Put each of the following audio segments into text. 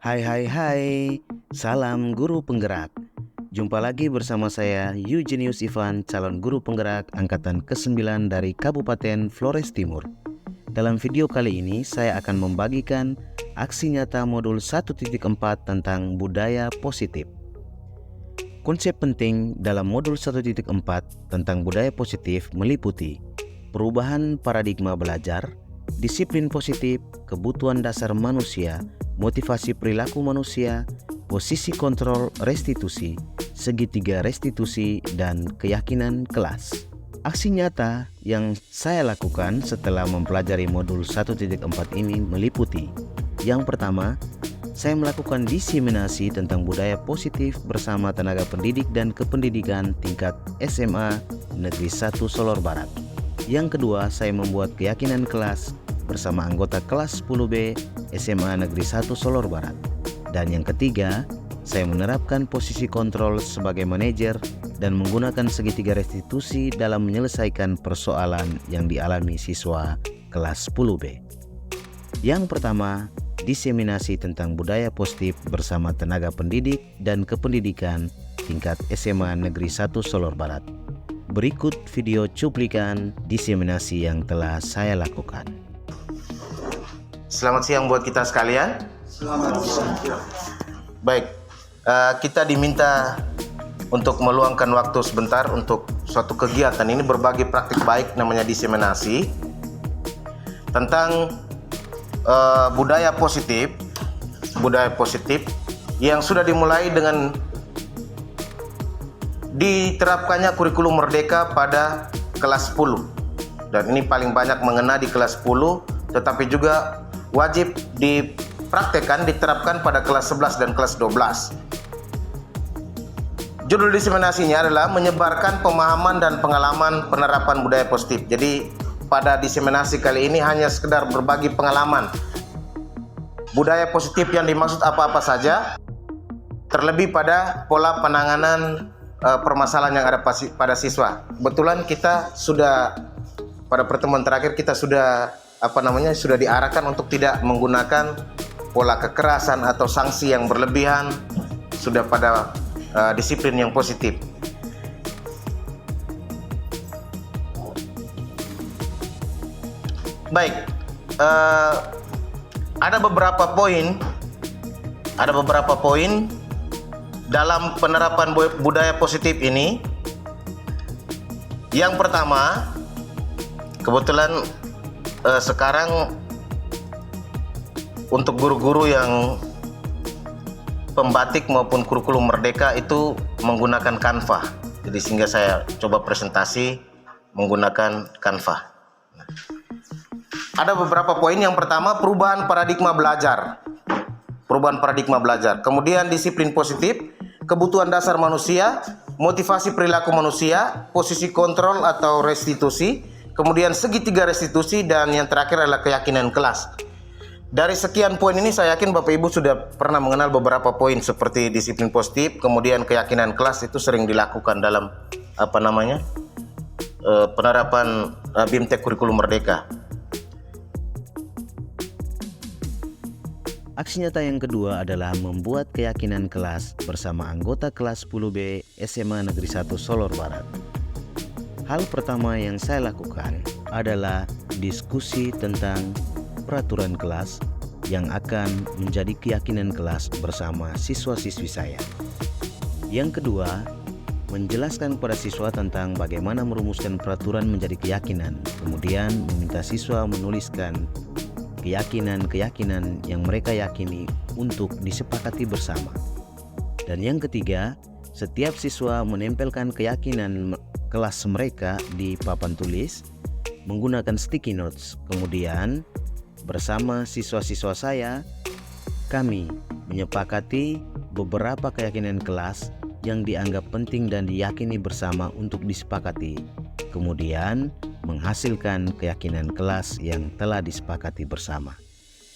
Hai, salam guru penggerak. Jumpa lagi bersama saya Eugenius Ivan, calon guru penggerak angkatan ke-9 dari Kabupaten Flores Timur. Dalam video kali ini saya akan membagikan aksi nyata modul 1.4 tentang budaya positif. Konsep penting dalam modul 1.4 tentang budaya positif meliputi perubahan paradigma belajar, disiplin positif, kebutuhan dasar manusia, motivasi perilaku manusia, posisi kontrol restitusi, segitiga restitusi, dan keyakinan kelas. Aksi nyata yang saya lakukan setelah mempelajari modul 1.4 ini meliputi: yang pertama, saya melakukan diseminasi tentang budaya positif bersama tenaga pendidik dan kependidikan tingkat SMA Negeri 1 Solor Barat. Yang kedua, saya membuat keyakinan kelas bersama anggota kelas 10B SMA Negeri 1 Solor Barat. Dan yang ketiga, saya menerapkan posisi kontrol sebagai manajer dan menggunakan segitiga restitusi dalam menyelesaikan persoalan yang dialami siswa kelas 10B. Yang pertama, diseminasi tentang budaya positif bersama tenaga pendidik dan kependidikan tingkat SMA Negeri 1 Solor Barat. Berikut video cuplikan diseminasi yang telah saya lakukan. Selamat siang buat kita sekalian. Selamat siang. Baik, kita diminta untuk meluangkan waktu sebentar untuk suatu kegiatan ini, berbagi praktik baik namanya diseminasi tentang budaya positif yang sudah dimulai dengan diterapkannya kurikulum merdeka pada kelas 10, dan ini paling banyak mengena di kelas 10, tetapi juga wajib diterapkan pada kelas 11 dan kelas 12. Judul diseminasinya adalah menyebarkan pemahaman dan pengalaman penerapan budaya positif. Jadi pada diseminasi kali ini hanya sekedar berbagi pengalaman budaya positif yang dimaksud apa-apa saja, terlebih pada pola penanganan permasalahan yang ada pada siswa. Kebetulan kita sudah pada pertemuan terakhir kita sudah sudah diarahkan untuk tidak menggunakan pola kekerasan atau sanksi yang berlebihan, sudah pada disiplin yang positif. Baik, ada beberapa poin dalam penerapan budaya positif ini. Yang pertama, kebetulan sekarang untuk guru-guru yang pembatik maupun kurikulum merdeka itu menggunakan Canva. Jadi sehingga saya coba presentasi menggunakan Canva. Ada beberapa poin. Yang pertama, perubahan paradigma belajar. Kemudian disiplin positif, kebutuhan dasar manusia, motivasi perilaku manusia, posisi kontrol atau restitusi, kemudian segitiga restitusi, dan yang terakhir adalah keyakinan kelas. Dari sekian poin ini saya yakin Bapak Ibu sudah pernah mengenal beberapa poin seperti disiplin positif, kemudian keyakinan kelas itu sering dilakukan dalam penerapan BIMTEK kurikulum merdeka. Aksi nyata yang kedua adalah membuat keyakinan kelas bersama anggota kelas 10B SMA Negeri 1 Solor Barat. Hal pertama yang saya lakukan adalah diskusi tentang peraturan kelas yang akan menjadi keyakinan kelas bersama siswa-siswi saya. Yang kedua, menjelaskan kepada siswa tentang bagaimana merumuskan peraturan menjadi keyakinan, kemudian meminta siswa menuliskan keyakinan yang mereka yakini untuk disepakati bersama. Dan yang ketiga, setiap siswa menempelkan keyakinan kelas mereka di papan tulis menggunakan sticky notes. Kemudian bersama siswa-siswa saya, kami menyepakati beberapa keyakinan kelas yang dianggap penting dan diyakini bersama untuk disepakati. Kemudian menghasilkan keyakinan kelas yang telah disepakati bersama.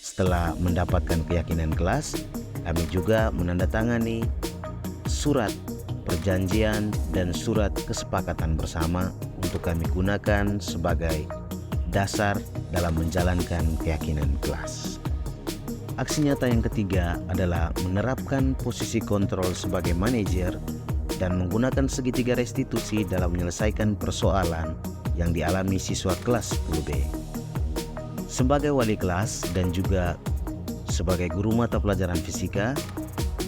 Setelah mendapatkan keyakinan kelas, kami juga menandatangani surat perjanjian dan surat kesepakatan bersama untuk kami gunakan sebagai dasar dalam menjalankan keyakinan kelas. Aksi nyata yang ketiga adalah menerapkan posisi kontrol sebagai manajer dan menggunakan segitiga restitusi dalam menyelesaikan persoalan yang dialami siswa kelas 10B. Sebagai wali kelas dan juga sebagai guru mata pelajaran fisika,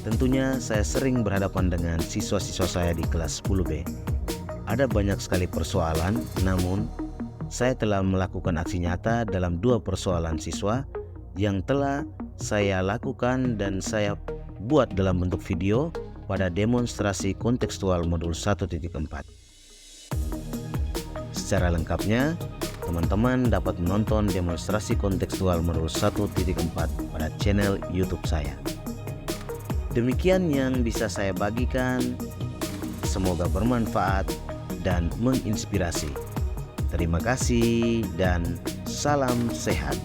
tentunya saya sering berhadapan dengan siswa-siswa saya di kelas 10B. Ada banyak sekali persoalan, namun saya telah melakukan aksi nyata dalam 2 persoalan siswa yang telah saya lakukan dan saya buat dalam bentuk video pada demonstrasi kontekstual modul 1.4. Secara lengkapnya, teman-teman dapat menonton demonstrasi kontekstual modul 1.4 pada channel YouTube saya. Demikian yang bisa saya bagikan, semoga bermanfaat dan menginspirasi. Terima kasih dan salam sehat.